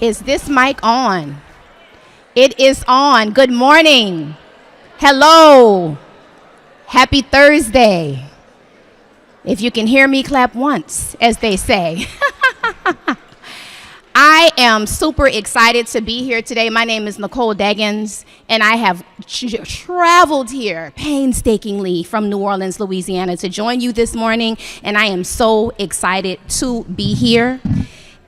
Is this mic on? It is on. Good morning. Hello. Happy Thursday. If you can hear me, clap once, as they say. I am super excited to be here today. My name is Nicole Deggins, and I have traveled here painstakingly from New Orleans, Louisiana, to join you this morning, and I am so excited to be here.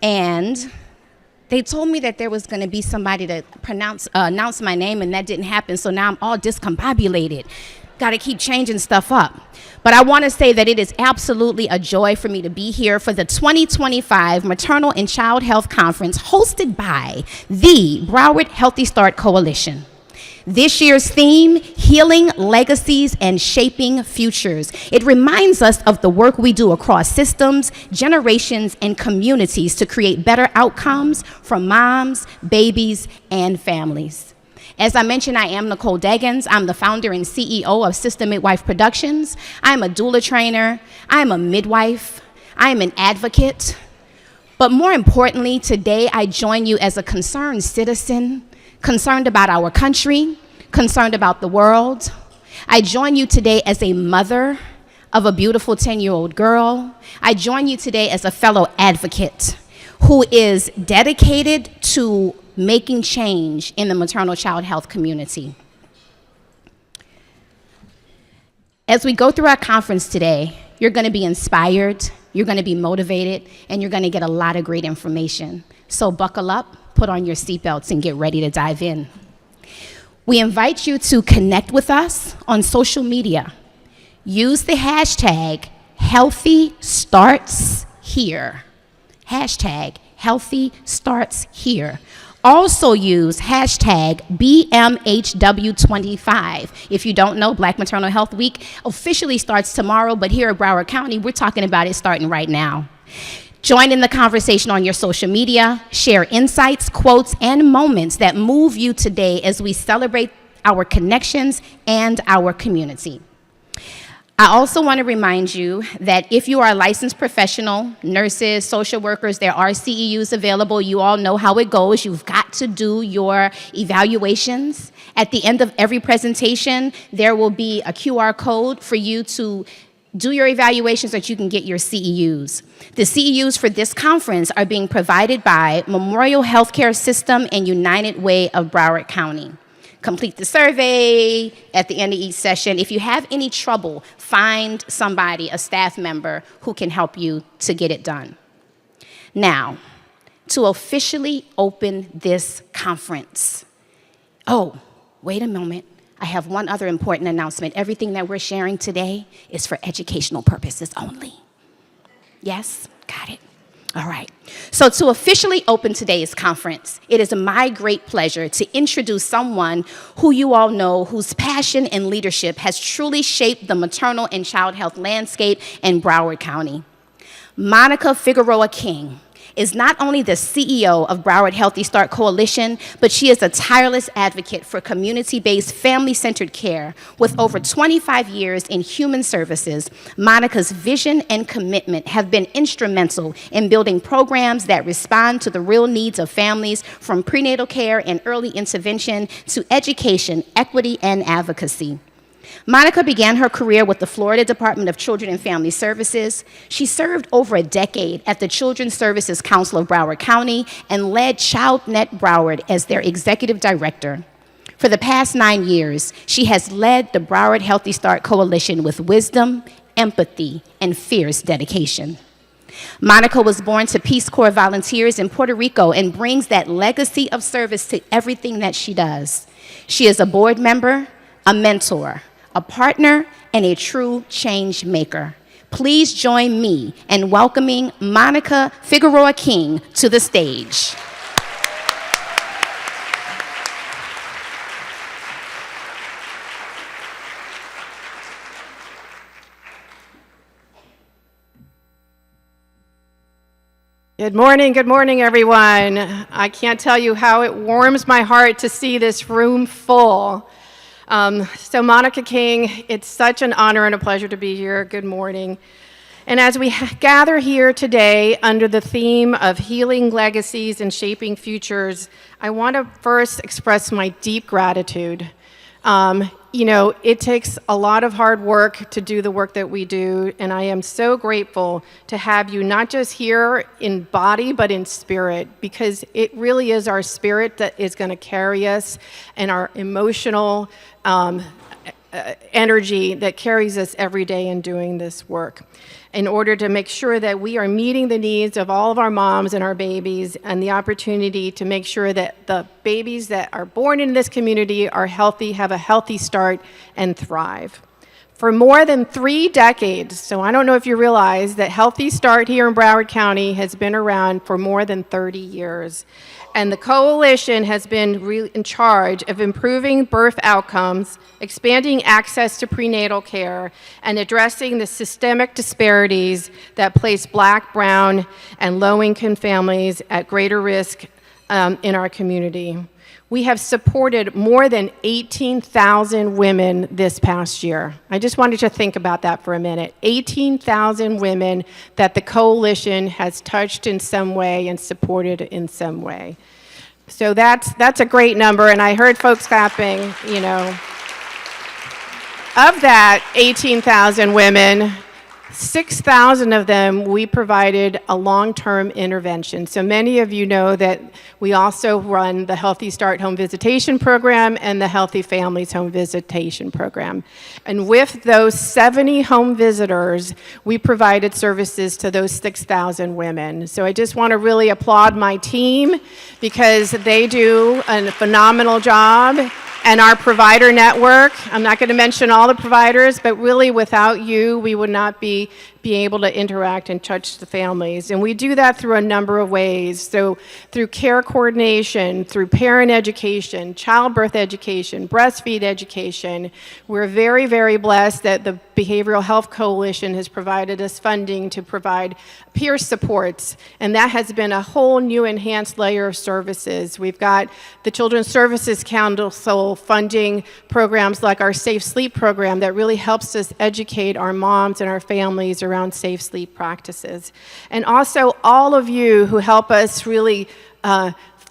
And they told me that there was going to be somebody to announce my name, and that didn't happen, so now I'm all discombobulated. Got to keep changing stuff up. But I want to say that it is absolutely a joy for me to be here for the 2025 Maternal and Child Health Conference hosted by the Broward Healthy Start Coalition. This year's theme, Healing Legacies and Shaping Futures. It reminds us of the work we do across systems, generations, and communities to create better outcomes for moms, babies, and families. As I mentioned, I am Nicole Deggins. I'm the founder and CEO of Sister Midwife Productions. I'm a doula trainer. I'm a midwife. I'm an advocate. But more importantly, today I join you as a concerned citizen, concerned about our country, concerned about the world. I join you today as a mother of a beautiful 10-year-old girl. I join you today as a fellow advocate who is dedicated to making change in the maternal child health community. As we go through our conference today, you're going to be inspired, you're going to be motivated, and you're going to get a lot of great information. So buckle up, put on your seatbelts, and get ready to dive in. We invite you to connect with us on social media. Use the hashtag #HealthyStartsHere. Hashtag #HealthyStartsHere. Also use hashtag BMHW25. If you don't know, Black Maternal Health Week officially starts tomorrow, but here at Broward County, we're talking about it starting right now. Join in the conversation on your social media, share insights, quotes, and moments that move you today as we celebrate our connections and our community. I also want to remind you that if you are a licensed professional, nurses, social workers, there are CEUs available. You all know how it goes. You've got to do your evaluations. At the end of every presentation, there will be a QR code for you to do your evaluations so that you can get your CEUs. The CEUs for this conference are being provided by Memorial Healthcare System and United Way of Broward County. Complete the survey at the end of each session. If you have any trouble, find somebody, a staff member, who can help you to get it done. Now, to officially open this conference. Oh, wait a moment. I have one other important announcement. Everything that we're sharing today is for educational purposes only. Yes? Got it. All right. So to officially open today's conference, it is my great pleasure to introduce someone who you all know whose passion and leadership has truly shaped the maternal and child health landscape in Broward County. Monica Figueroa King is not only the CEO of Broward Healthy Start Coalition, but she is a tireless advocate for community-based, family-centered care. With over 25 years in human services, Monica's vision and commitment have been instrumental in building programs that respond to the real needs of families, from prenatal care and early intervention to education, equity, and advocacy. Monica began her career with the Florida Department of Children and Family Services. She served over a decade at the Children's Services Council of Broward County and led ChildNet Broward as their executive director. For the past 9 years, she has led the Broward Healthy Start Coalition with wisdom, empathy, and fierce dedication. Monica was born to Peace Corps volunteers in Puerto Rico and brings that legacy of service to everything that she does. She is a board member, a mentor, a partner, and a true change maker. Please join me in welcoming Monica Figueroa King to the stage. Good morning, everyone. I can't tell you how it warms my heart to see this room full. So Monica King, it's such an honor and a pleasure to be here. Good morning. And as we gather here today under the theme of healing legacies and shaping futures, I want to first express my deep gratitude. It takes a lot of hard work to do the work that we do, and I am so grateful to have you not just here in body, but in spirit, because it really is our spirit that is going to carry us, and our emotional energy that carries us every day in doing this work, in order to make sure that we are meeting the needs of all of our moms and our babies, and the opportunity to make sure that the babies that are born in this community are healthy, have a healthy start, and thrive. For more than 3 decades, so I don't know if you realize that Healthy Start here in Broward County has been around for more than 30 years. And the coalition has been in charge of improving birth outcomes, expanding access to prenatal care, and addressing the systemic disparities that place Black, brown, and low-income families at greater risk in our community. We have supported more than 18,000 women this past year. I just wanted to think about that for a minute. 18,000 women that the coalition has touched in some way and supported in some way. So that's a great number, and I heard folks clapping, Of that 18,000 women, 6,000 of them, we provided a long-term intervention. So many of you know that we also run the Healthy Start Home Visitation Program and the Healthy Families Home Visitation Program. And with those 70 home visitors, we provided services to those 6,000 women. So I just want to really applaud my team, because they do a phenomenal job. And our provider network, I'm not going to mention all the providers, but really without you, we would not be able to interact and touch the families. And we do that through a number of ways. So through care coordination, through parent education, childbirth education, breastfeed education. We're very, very blessed that the Behavioral Health Coalition has provided us funding to provide peer supports, and that has been a whole new enhanced layer of services. We've got the Children's Services Council funding programs like our Safe Sleep program that really helps us educate our moms and our families around safe sleep practices. And also all of you who help us really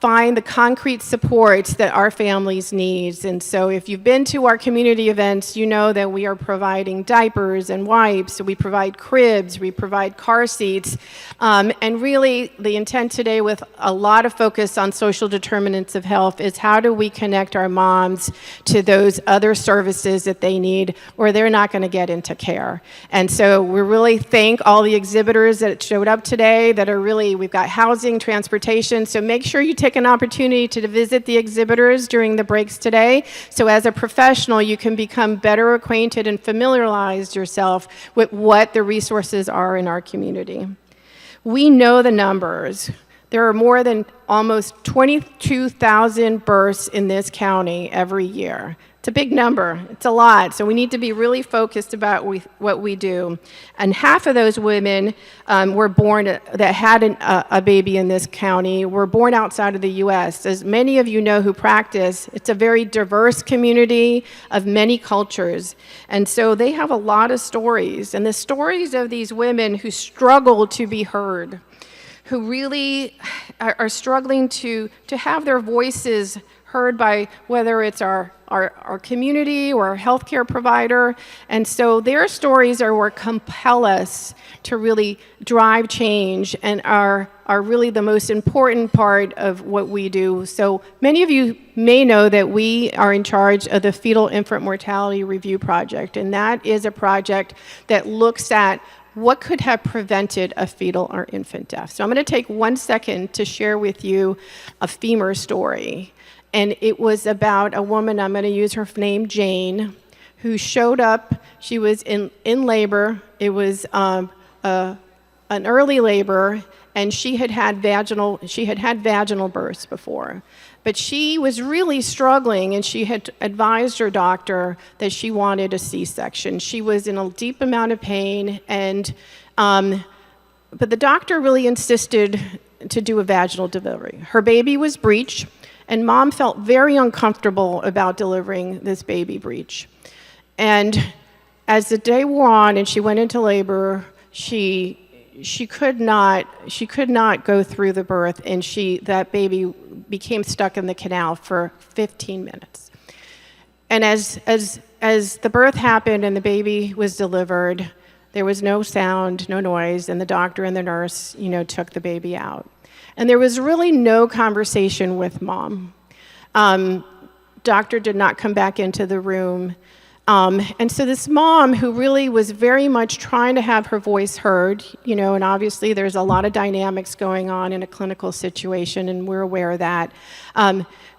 find the concrete supports that our families need. And so if you've been to our community events, you know that we are providing diapers and wipes, we provide cribs, we provide car seats, and really the intent today, with a lot of focus on social determinants of health, is how do we connect our moms to those other services that they need, or they're not going to get into care. And so we really thank all the exhibitors that showed up today that are really, we've got housing, transportation, so make sure you take an opportunity to visit the exhibitors during the breaks today. So as a professional, you can become better acquainted and familiarize yourself with what the resources are in our community. We know the numbers. There are more than almost 22,000 births in this county every year. It's a big number. It's a lot. So we need to be really focused about what we do. And half of those women were born that had a baby in this county were born outside of the U.S. As many of you know who practice, it's a very diverse community of many cultures. And so they have a lot of stories. And the stories of these women who struggle to be heard, who really are struggling to have their voices heard by whether it's our community or our healthcare provider. And so their stories are what compel us to really drive change and are really the most important part of what we do. So many of you may know that we are in charge of the Fetal Infant Mortality Review Project, and that is a project that looks at what could have prevented a fetal or infant death. So I'm going to take 1 second to share with you a femur story. And it was about a woman, I'm going to use her name, Jane, who showed up. She was in labor. It was an early labor, and she had had vaginal births before. But she was really struggling, and she had advised her doctor that she wanted a C-section. She was in a deep amount of pain, and but the doctor really insisted to do a vaginal delivery. Her baby was breech, and mom felt very uncomfortable about delivering this baby breech. And as the day wore on and she went into labor, she could not go through the birth, and that baby became stuck in the canal for 15 minutes. And as the birth happened and the baby was delivered, there was no sound, no noise, and the doctor and the nurse, took the baby out. And there was really no conversation with mom. Doctor did not come back into the room. And so this mom, who really was very much trying to have her voice heard, and obviously there's a lot of dynamics going on in a clinical situation, and we're aware of that,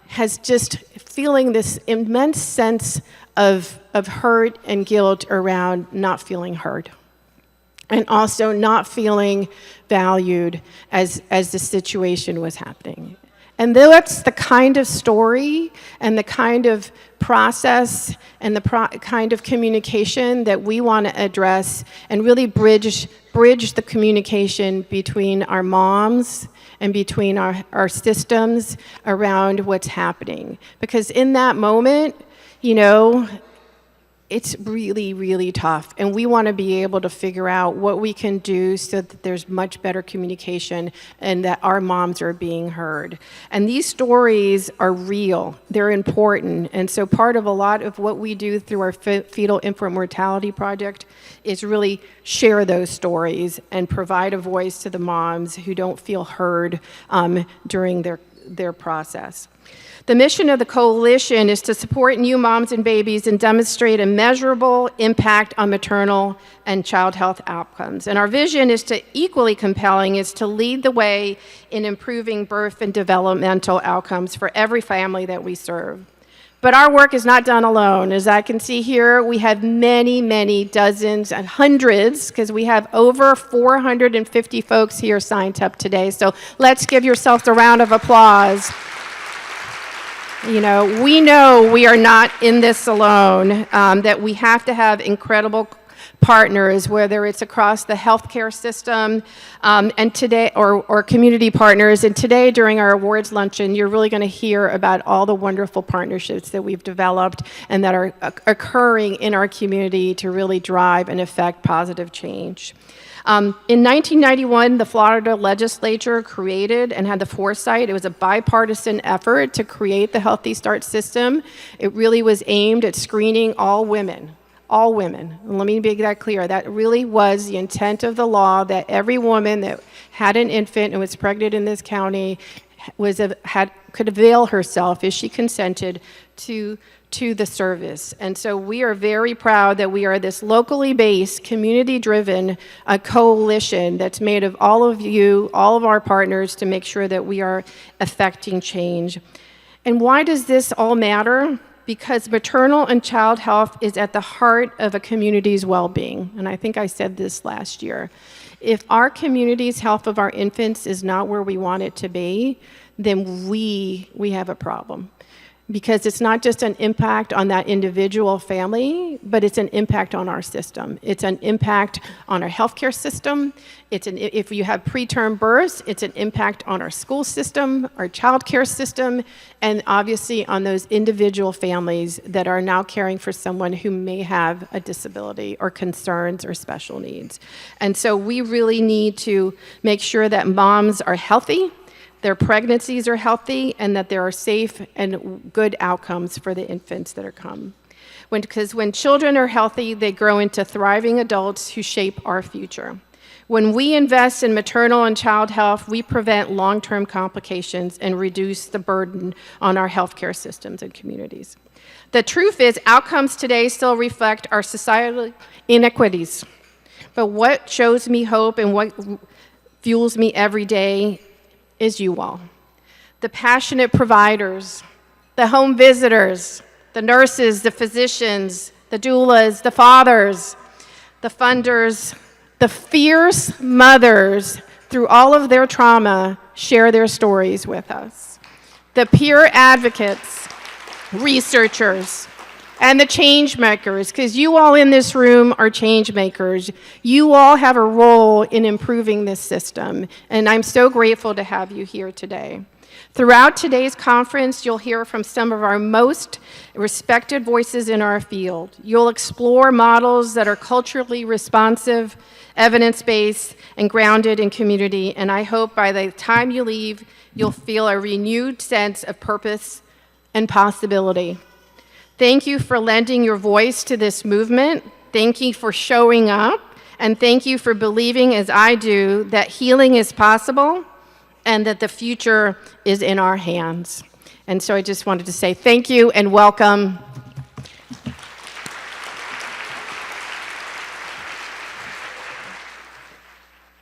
has just feeling this immense sense of hurt and guilt around not feeling heard, and also not feeling valued as the situation was happening. And that's the kind of story and the kind of process and the kind of communication that we want to address and really bridge the communication between our moms and between our systems around what's happening. Because in that moment, it's really, really tough. And we want to be able to figure out what we can do so that there's much better communication and that our moms are being heard. And these stories are real. They're important. And so part of a lot of what we do through our Fetal Infant Mortality Project is really share those stories and provide a voice to the moms who don't feel heard during their process. The mission of the coalition is to support new moms and babies and demonstrate a measurable impact on maternal and child health outcomes. And our vision is equally compelling, is to lead the way in improving birth and developmental outcomes for every family that we serve. But our work is not done alone. As I can see here, we have many, many dozens and hundreds, because we have over 450 folks here signed up today. So let's give yourselves a round of applause. We know we are not in this alone, that we have to have incredible partners, whether it's across the healthcare system and today, or community partners. And today, during our awards luncheon, you're really going to hear about all the wonderful partnerships that we've developed and that are occurring in our community to really drive and affect positive change. In 1991, the Florida legislature created and had the foresight. It was a bipartisan effort to create the Healthy Start system. It really was aimed at screening all women. All women. And let me make that clear. That really was the intent of the law, that every woman that had an infant and was pregnant in this county could avail herself, if she consented, to the service. And so we are very proud that we are this locally based, community-driven coalition that's made of all of you, all of our partners, to make sure that we are affecting change. And why does this all matter? Because maternal and child health is at the heart of a community's well-being. And I think I said this last year. If our community's health of our infants is not where we want it to be, then we have a problem. Because it's not just an impact on that individual family, but it's an impact on our system. It's an impact on our healthcare system. If you have preterm births, it's an impact on our school system, our childcare system, and obviously on those individual families that are now caring for someone who may have a disability or concerns or special needs. And so we really need to make sure that moms are healthy, their pregnancies are healthy, and that there are safe and good outcomes for the infants that are come. Because when children are healthy, they grow into thriving adults who shape our future. When we invest in maternal and child health, we prevent long-term complications and reduce the burden on our healthcare systems and communities. The truth is, outcomes today still reflect our societal inequities. But what shows me hope and what fuels me every day is you all. The passionate providers, the home visitors, the nurses, the physicians, the doulas, the fathers, the funders, the fierce mothers, through all of their trauma, share their stories with us. The peer advocates, researchers, and the change makers, because you all in this room are change makers. You all have a role in improving this system, and I'm so grateful to have you here today. Throughout today's conference, you'll hear from some of our most respected voices in our field. You'll explore models that are culturally responsive, evidence-based, and grounded in community, and I hope by the time you leave, you'll feel a renewed sense of purpose and possibility. Thank you for lending your voice to this movement. Thank you for showing up, and thank you for believing, as I do, that healing is possible and that the future is in our hands. And so I just wanted to say thank you and welcome.